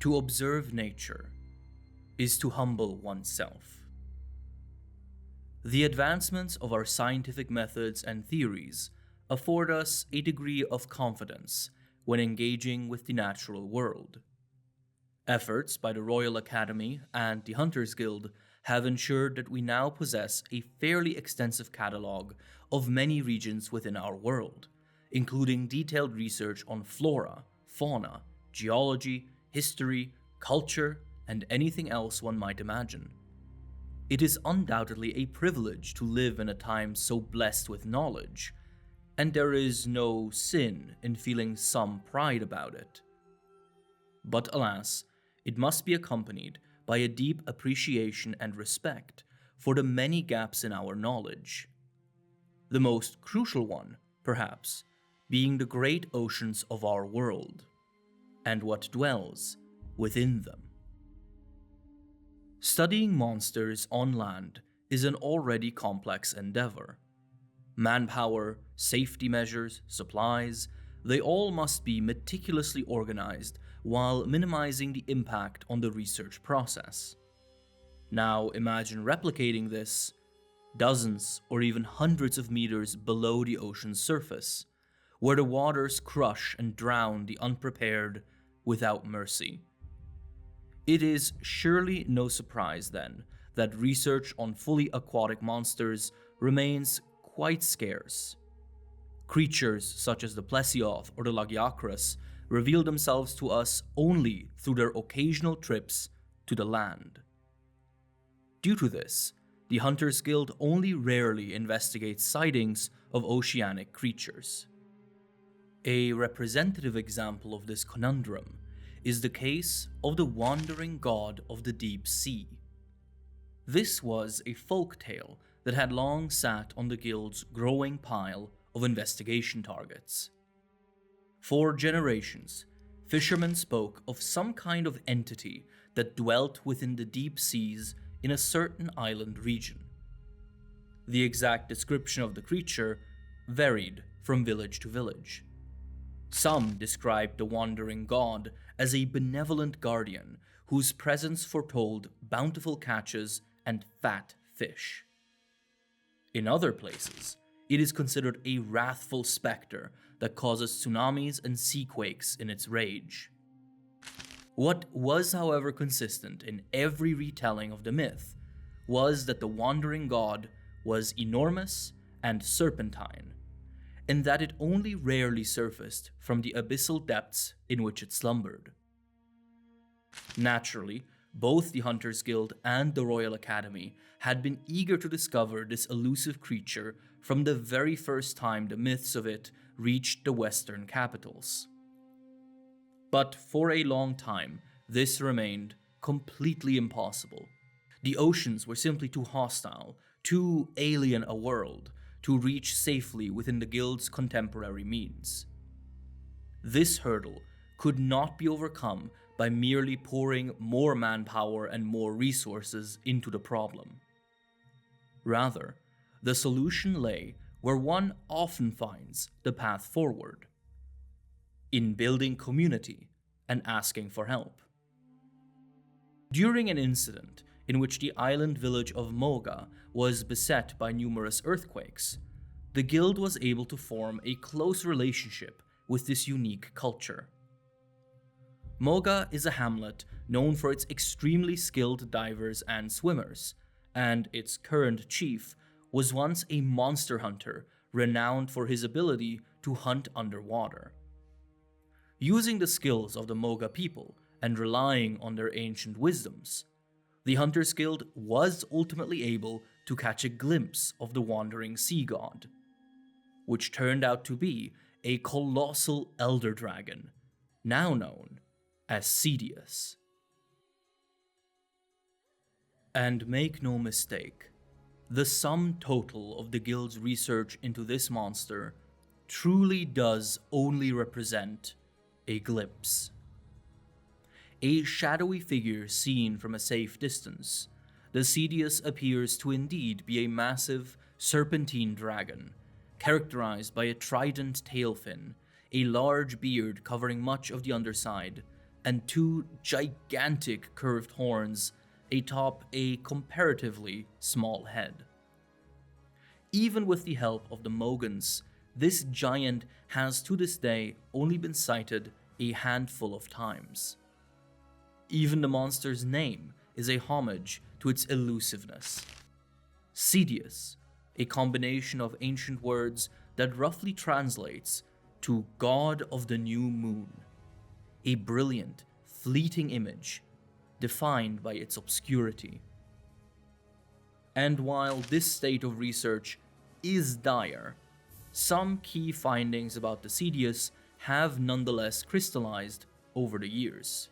To observe nature is to humble oneself. The advancements of our scientific methods and theories afford us a degree of confidence when engaging with the natural world. Efforts by the Royal Academy and the Hunters Guild have ensured that we now possess a fairly extensive catalogue of many regions within our world, including detailed research on flora, fauna, geology, history, culture, and anything else one might imagine. It is undoubtedly a privilege to live in a time so blessed with knowledge, and there is no sin in feeling some pride about it. But alas, it must be accompanied by a deep appreciation and respect for the many gaps in our knowledge. The most crucial one, perhaps, being the great oceans of our world, and what dwells within them. Studying monsters on land is an already complex endeavor. Manpower, safety measures, supplies, they all must be meticulously organized while minimizing the impact on the research process. Now imagine replicating this dozens or even hundreds of meters below the ocean's surface, where the waters crush and drown the unprepared without mercy. It is surely no surprise, then, that research on fully aquatic monsters remains quite scarce. Creatures such as the plesioth or the lagiacrus reveal themselves to us only through their occasional trips to the land. Due to this, the Hunters Guild only rarely investigates sightings of oceanic creatures. A representative example of this conundrum is the case of the wandering god of the deep sea. This was a folk tale that had long sat on the Guild's growing pile of investigation targets. For generations, fishermen spoke of some kind of entity that dwelt within the deep seas in a certain island region. The exact description of the creature varied from village to village. Some described the wandering god as a benevolent guardian whose presence foretold bountiful catches and fat fish. In other places, it is considered a wrathful specter that causes tsunamis and seaquakes in its rage. What was, however, consistent in every retelling of the myth was that the wandering god was enormous and serpentine, and that it only rarely surfaced from the abyssal depths in which it slumbered. Naturally, both the Hunters Guild and the Royal Academy had been eager to discover this elusive creature from the very first time the myths of it reached the Western capitals. But for a long time, this remained completely impossible. The oceans were simply too hostile, too alien a world, to reach safely within the Guild's contemporary means. This hurdle could not be overcome by merely pouring more manpower and more resources into the problem. Rather, the solution lay where one often finds the path forward: in building community and asking for help. During an incident in which the island village of Moga was beset by numerous earthquakes, the Guild was able to form a close relationship with this unique culture. Moga is a hamlet known for its extremely skilled divers and swimmers, and its current chief was once a monster hunter renowned for his ability to hunt underwater. Using the skills of the Moga people and relying on their ancient wisdoms, the Hunters Guild was ultimately able to catch a glimpse of the wandering sea god, which turned out to be a colossal elder dragon, now known as Ceadeus. And make no mistake, the sum total of the Guild's research into this monster truly does only represent a glimpse. A shadowy figure seen from a safe distance, the Ceadeus appears to indeed be a massive, serpentine dragon, characterized by a trident tail fin, a large beard covering much of the underside, and two gigantic curved horns atop a comparatively small head. Even with the help of the Mogans, this giant has to this day only been sighted a handful of times. Even the monster's name is a homage to its elusiveness. Ceadeus, a combination of ancient words that roughly translates to God of the New Moon, a brilliant, fleeting image defined by its obscurity. And while this state of research is dire, some key findings about the Ceadeus have nonetheless crystallized over the years.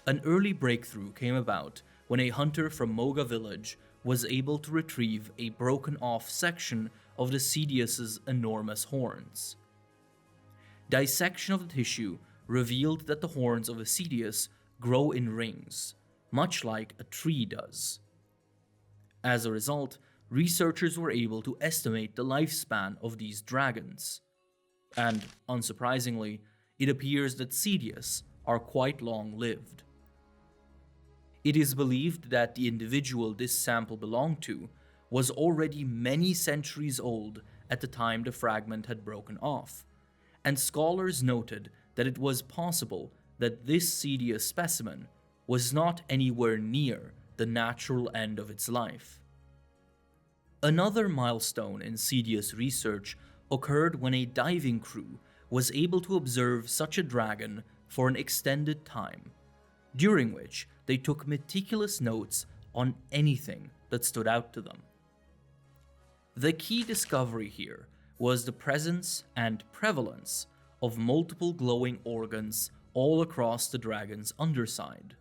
An early breakthrough came about when a hunter from Moga village was able to retrieve a broken off section of the Ceadeus's enormous horns. Dissection of the tissue revealed that the horns of a Ceadeus grow in rings, much like a tree does. As a result, researchers were able to estimate the lifespan of these dragons. And, unsurprisingly, it appears that Ceadeus are quite long-lived. It is believed that the individual this sample belonged to was already many centuries old at the time the fragment had broken off, and scholars noted that it was possible that this Ceadeus specimen was not anywhere near the natural end of its life. Another milestone in Ceadeus research occurred when a diving crew was able to observe such a dragon for an extended time, during which they took meticulous notes on anything that stood out to them. The key discovery here was the presence and prevalence of multiple glowing organs all across the dragon's underside.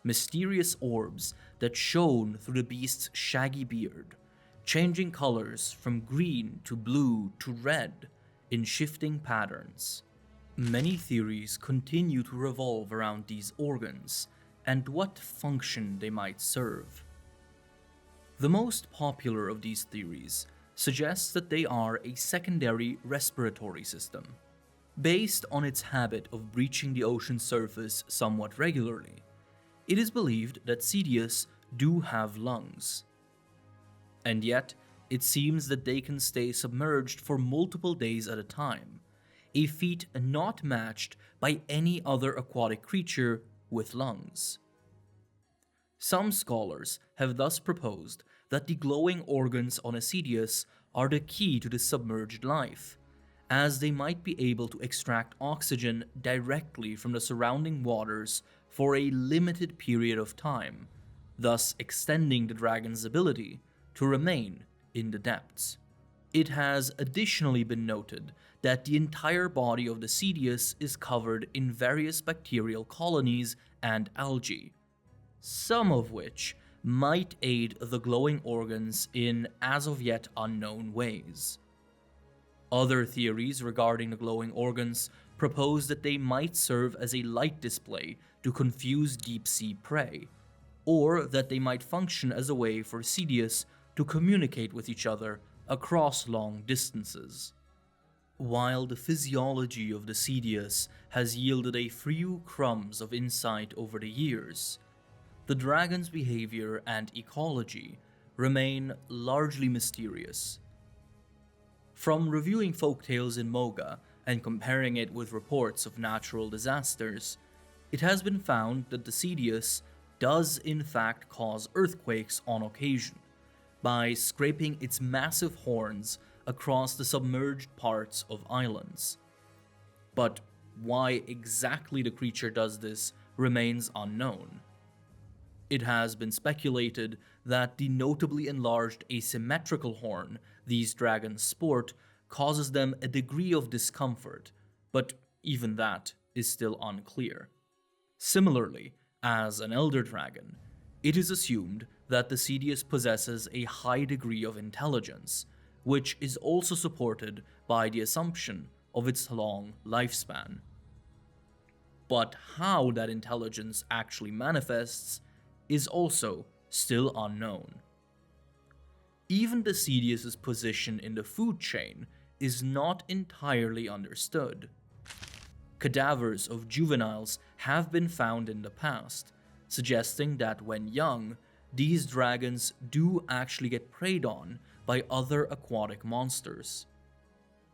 Mysterious orbs that shone through the beast's shaggy beard, changing colors from green to blue to red in shifting patterns. Many theories continue to revolve around these organs and what function they might serve. The most popular of these theories suggests that they are a secondary respiratory system. Based on its habit of breaching the ocean surface somewhat regularly, it is believed that Ceadeus do have lungs. And yet, it seems that they can stay submerged for multiple days at a time, a feat not matched by any other aquatic creature with lungs. Some scholars have thus proposed that the glowing organs on a Ceadeus are the key to the submerged life, as they might be able to extract oxygen directly from the surrounding waters for a limited period of time, thus extending the dragon's ability to remain in the depths. It has additionally been noted that the entire body of the Ceadeus is covered in various bacterial colonies and algae, some of which might aid the glowing organs in as of yet unknown ways. Other theories regarding the glowing organs propose that they might serve as a light display to confuse deep-sea prey, or that they might function as a way for Ceadeus to communicate with each other across long distances. While the physiology of the Ceadeus has yielded a few crumbs of insight over the years, the dragon's behavior and ecology remain largely mysterious. From reviewing folktales in Moga and comparing it with reports of natural disasters, it has been found that the Ceadeus does in fact cause earthquakes on occasion, by scraping its massive horns across the submerged parts of islands. But why exactly the creature does this remains unknown. It has been speculated that the notably enlarged asymmetrical horn these dragons sport causes them a degree of discomfort, but even that is still unclear. Similarly, as an elder dragon, it is assumed that the Ceadeus possesses a high degree of intelligence, which is also supported by the assumption of its long lifespan. But how that intelligence actually manifests is also still unknown. Even the Ceadeus's position in the food chain is not entirely understood. Cadavers of juveniles have been found in the past, suggesting that when young, these dragons do actually get preyed on by other aquatic monsters.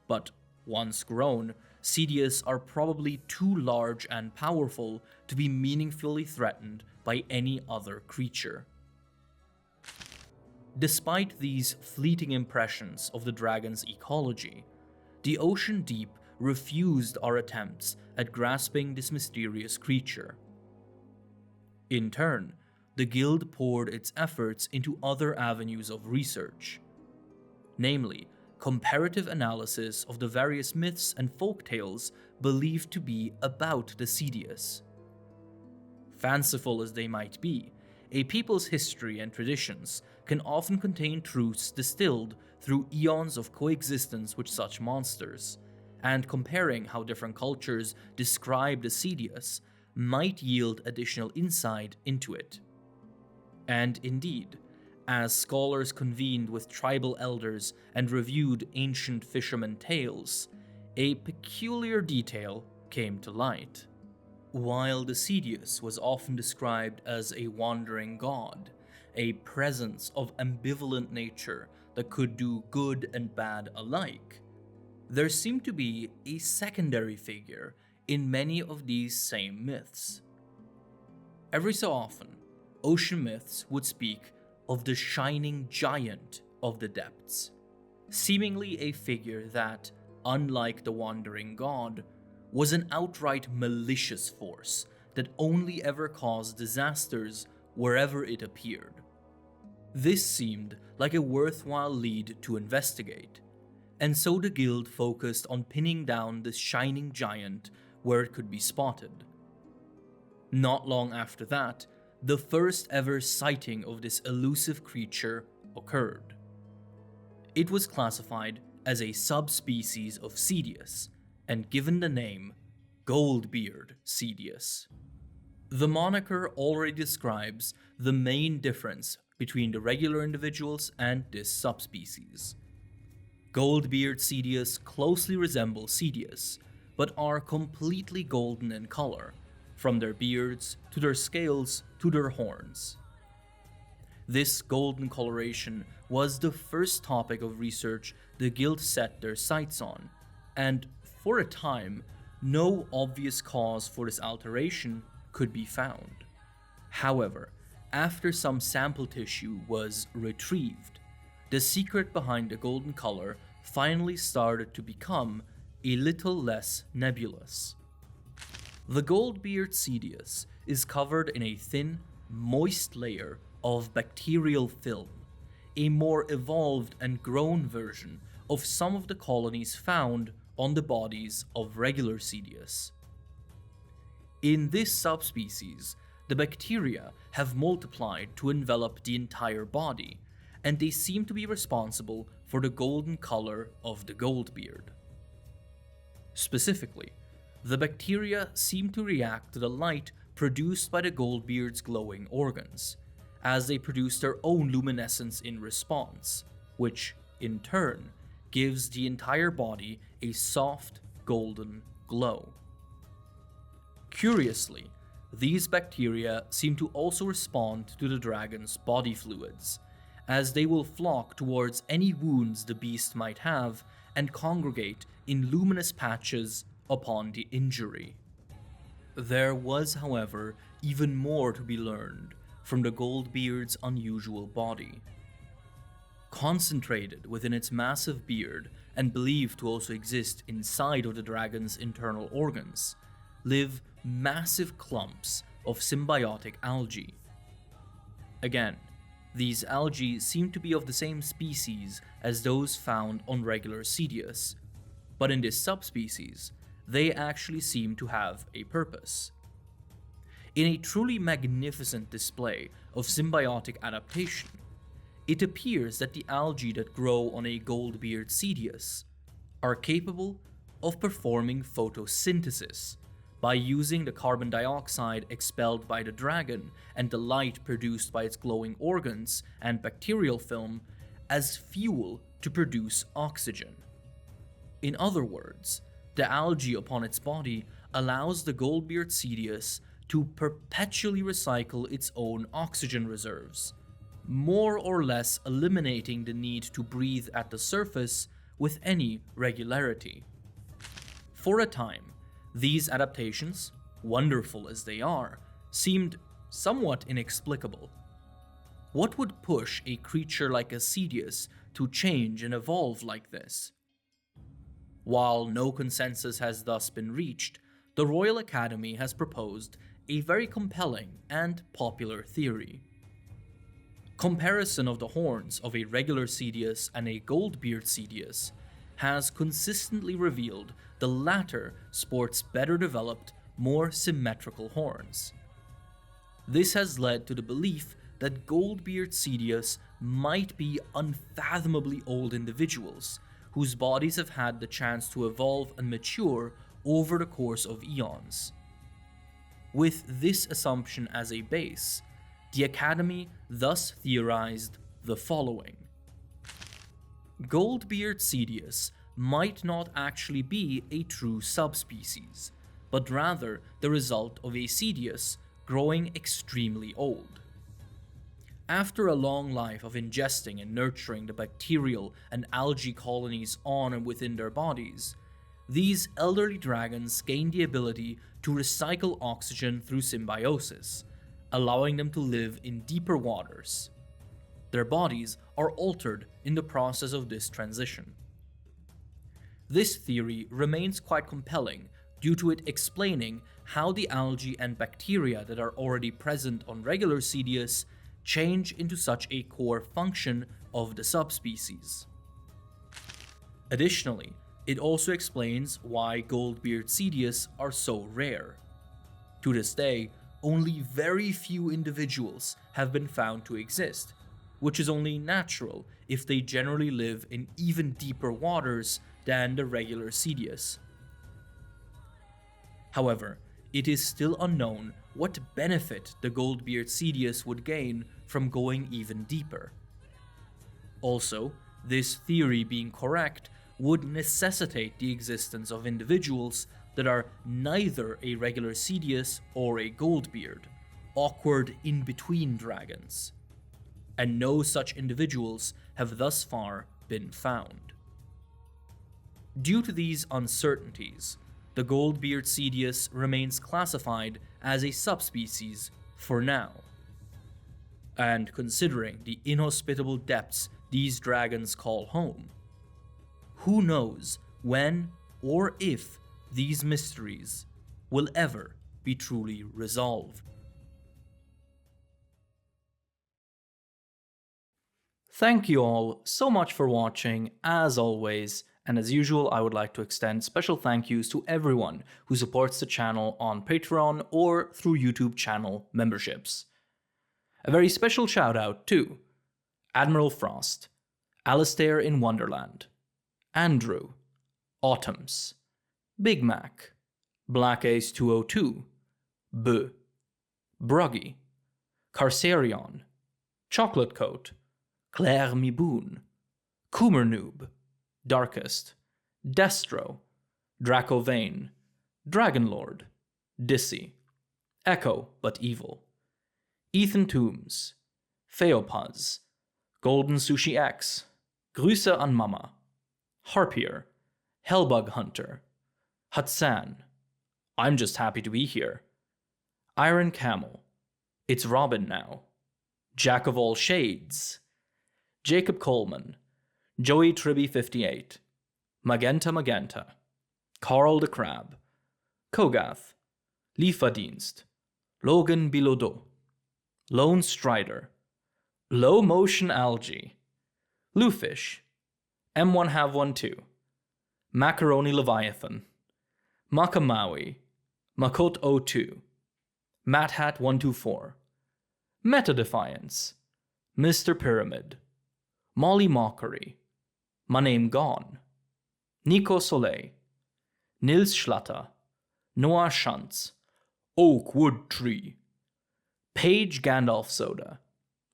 But once grown, Ceadeus are probably too large and powerful to be meaningfully threatened by any other creature. Despite these fleeting impressions of the dragon's ecology, the ocean deep refused our attempts at grasping this mysterious creature. In turn, the Guild poured its efforts into other avenues of research, namely comparative analysis of the various myths and folktales believed to be about the Ceadeus. Fanciful as they might be, a people's history and traditions can often contain truths distilled through eons of coexistence with such monsters, and comparing how different cultures describe the Ceadeus might yield additional insight into it. And indeed, as scholars convened with tribal elders and reviewed ancient fishermen tales, a peculiar detail came to light. While the Ceadeus was often described as a wandering god, a presence of ambivalent nature that could do good and bad alike, there seemed to be a secondary figure in many of these same myths. Every so often, ocean myths would speak of the shining giant of the depths, seemingly a figure that, unlike the wandering god, was an outright malicious force that only ever caused disasters wherever it appeared. This seemed like a worthwhile lead to investigate, and so the Guild focused on pinning down this shining giant where it could be spotted. Not long after that, the first ever sighting of this elusive creature occurred. It was classified as a subspecies of Ceadeus and given the name Goldbeard Ceadeus. The moniker already describes the main difference between the regular individuals and this subspecies. Goldbeard Ceadeus closely resemble Ceadeus, but are completely golden in color, from their beards to their scales to their horns. This golden coloration was the first topic of research the Guild set their sights on, and for a time, no obvious cause for this alteration could be found. However, after some sample tissue was retrieved, the secret behind the golden color finally started to become a little less nebulous. The Goldbeard Ceadeus is covered in a thin, moist layer of bacterial film, a more evolved and grown version of some of the colonies found on the bodies of regular Ceadeus. In this subspecies, the bacteria have multiplied to envelop the entire body, and they seem to be responsible for the golden color of the Goldbeard. Specifically, the bacteria seem to react to the light produced by the Goldbeard's glowing organs, as they produce their own luminescence in response, which, in turn, gives the entire body a soft, golden glow. Curiously, these bacteria seem to also respond to the dragon's body fluids, as they will flock towards any wounds the beast might have and congregate in luminous patches upon the injury. There was, however, even more to be learned from the Goldbeard's unusual body. Concentrated within its massive beard and believed to also exist inside of the dragon's internal organs, live massive clumps of symbiotic algae. Again, these algae seem to be of the same species as those found on regular Ceadeus, but in this subspecies, they actually seem to have a purpose. In a truly magnificent display of symbiotic adaptation, it appears that the algae that grow on a Goldbeard Ceadeus are capable of performing photosynthesis by using the carbon dioxide expelled by the dragon and the light produced by its glowing organs and bacterial film as fuel to produce oxygen. In other words, the algae upon its body allows the goldbeard Ceadeus to perpetually recycle its own oxygen reserves, more or less eliminating the need to breathe at the surface with any regularity. For a time, these adaptations, wonderful as they are, seemed somewhat inexplicable. What would push a creature like a Ceadeus to change and evolve like this? While no consensus has thus been reached, the Royal Academy has proposed a very compelling and popular theory. Comparison of the horns of a regular Ceadeus and a goldbeard Ceadeus has consistently revealed the latter sports better developed, more symmetrical horns. This has led to the belief that goldbeard Ceadeus might be unfathomably old individuals whose bodies have had the chance to evolve and mature over the course of eons. With this assumption as a base, the Academy thus theorized the following. Goldbeard Ceadeus might not actually be a true subspecies, but rather the result of a Ceadeus growing extremely old. After a long life of ingesting and nurturing the bacterial and algae colonies on and within their bodies, these elderly dragons gain the ability to recycle oxygen through symbiosis, allowing them to live in deeper waters. Their bodies are altered in the process of this transition. This theory remains quite compelling due to it explaining how the algae and bacteria that are already present on regular Ceadeus change into such a core function of the subspecies. Additionally, it also explains why goldbeard Ceadeus are so rare. To this day, only very few individuals have been found to exist, which is only natural if they generally live in even deeper waters than the regular Ceadeus. However, it is still unknown what benefit the goldbeard Ceadeus would gain from going even deeper. Also, this theory being correct would necessitate the existence of individuals that are neither a regular Ceadeus or a goldbeard, awkward in-between dragons. And no such individuals have thus far been found. Due to these uncertainties, the goldbeard Ceadeus remains classified as a subspecies for now. And considering the inhospitable depths these dragons call home, who knows when or if these mysteries will ever be truly resolved. Thank you all so much for watching, as always, and as usual I would like to extend special thank yous to everyone who supports the channel on Patreon or through YouTube channel memberships. A very special shout out to Admiral Frost, Alistair in Wonderland, Andrew, Autumns, Big Mac, Black Ace 202, B, Bruggy, Carcerion, Chocolate Coat, Claire Miboon, Coomer Noob, Darkest, Destro, Draco Vane, Dragonlord, Dissy, Echo but Evil, Ethan Toombs, Feopuz, Golden Sushi X, Grüße an Mama, Harpier, Hellbug Hunter, Hutsan, I'm just happy to be here, Iron Camel, It's Robin Now, Jack of All Shades, Jacob Coleman, Joey Tribby 58, Magenta, Carl the Crab, Kogath, Lieferdienst, Logan Bilodeau, Lone Strider, Low Motion Algae, Lufish, M1 Have 1 2, Macaroni Leviathan, Makamawi, Makot 02, Matt Hat 124, Meta Defiance, Mr. Pyramid, Molly Mockery, My Name Gone, Nico Soleil, Nils Schlatter, Noah Schantz, Oak Wood Tree, Paige Gandalf Soda,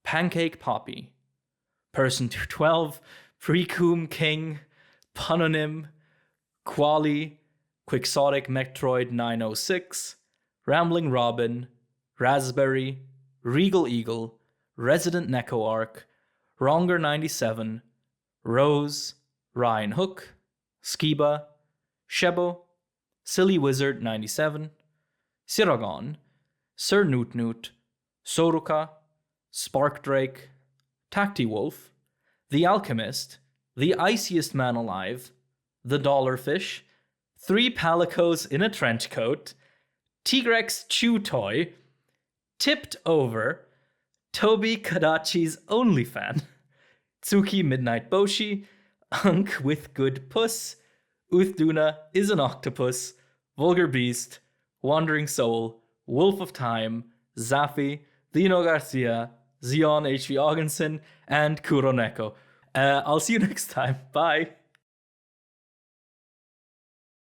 Pancake Poppy, Person 212, Precum King, Punonym, Quali, Quixotic Metroid 906, Rambling Robin, Raspberry, Regal Eagle, Resident Necoarch, Wronger 97, Rose, Ryan Hook, Skiba, Shebo, Silly Wizard 97, Siragon, Sir Newt Newt, Soruka, Sparkdrake, Tactywolf, The Alchemist, The Iciest Man Alive, The Dollarfish, 3 Palicos in a Trench Coat, Tigrex Chew Toy, Tipped Over, Toby Kadachi's OnlyFan, Tsuki Midnight Boshi, Unk with Good Puss, Uthduna is an Octopus, Vulgar Beast, Wandering Soul, Wolf of Time, Zafi, Dino Garcia, Zion H.V. Augenson, and Kuroneko. I'll see you next time. Bye.